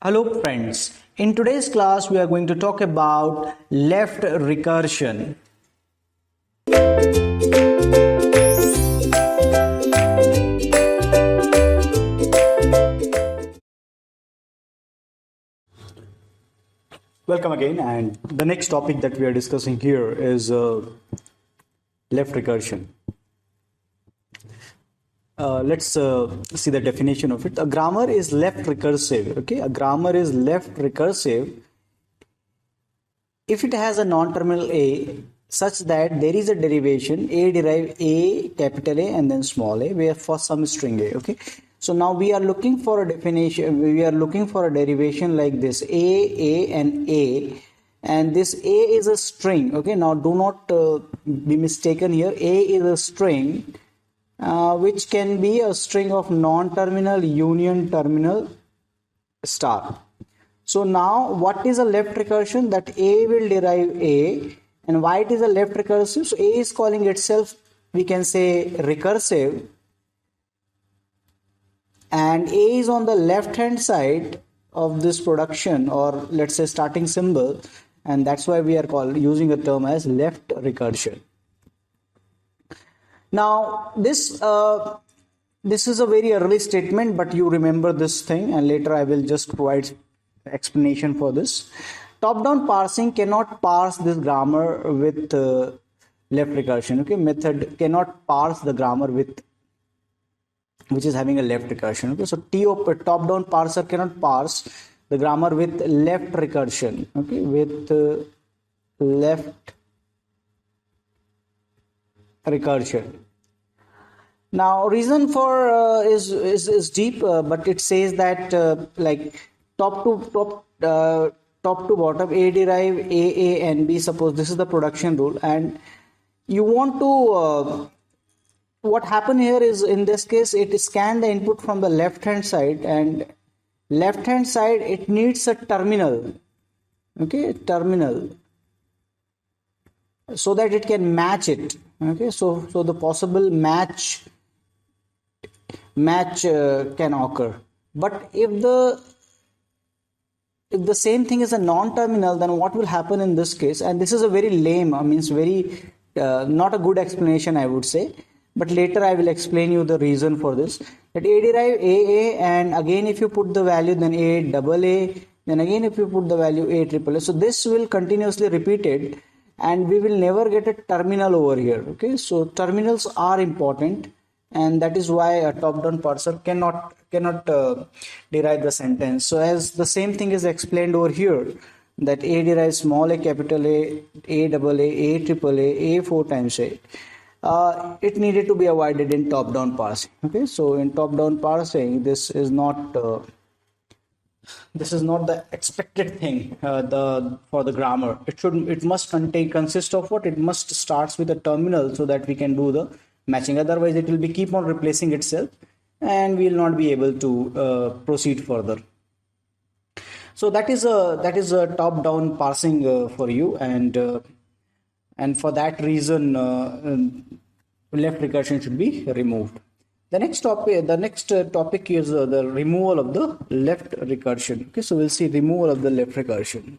Hello friends, in today's class we are going to talk about left recursion. Welcome again, and the next topic that we are discussing here is left recursion. Let's see the definition of it. A grammar is left recursive. Okay, a grammar is left recursive if it has a non-terminal a such that there is a derivation a derive a capital A and then small a where for some string a. Okay, so now we are looking for a definition. We are looking for a derivation like this a and a. And this a is a string. Okay, now do not be mistaken here. A is a string. Which can be a string of non-terminal union terminal star. So now what is a left recursion? That a will derive a, and why it is a left recursive? So a is calling itself, we can say, recursive, and a is on the left hand side of this production, or let's say starting symbol, and that's why we are using a term as left recursion. Now this is a very early statement, but you remember this thing, and later I will just provide explanation for this. Top-down parsing cannot parse this grammar with left recursion. Okay, method cannot parse the grammar with which is having a left recursion. Okay, so top-down parser cannot parse the grammar with left recursion. Okay, with left recursion. Now reason for is deep, but it says that like top to bottom, a derive a and b. Suppose this is the production rule, and you want to what happened here is, in this case, it scan the input from the left hand side, and left hand side it needs a terminal. Okay, terminal, so that it can match it. Okay, so the possible match can occur. But if the same thing is a non-terminal, then what will happen in this case? And this is a very lame, very not a good explanation, I would say, but later I will explain you the reason for this. That a derive a, and again if you put the value, then a double a, then again if you put the value a triple a. So this will continuously repeated, and we will never get a terminal over here. Okay, so terminals are important, and that is why a top-down parser cannot derive the sentence. So as the same thing is explained over here, that a derives small a capital a double a triple a 4 times a. It needed to be avoided in top-down parsing. Okay, so in top-down parsing, this is not the expected thing for the grammar. It must consist of what? It must starts with a terminal, so that we can do the matching. Otherwise it will be keep on replacing itself, and we will not be able to proceed further. So that is a top-down parsing for you, and for that reason left recursion should be removed. The next topic is the removal of the left recursion. Okay, so we'll see removal of the left recursion.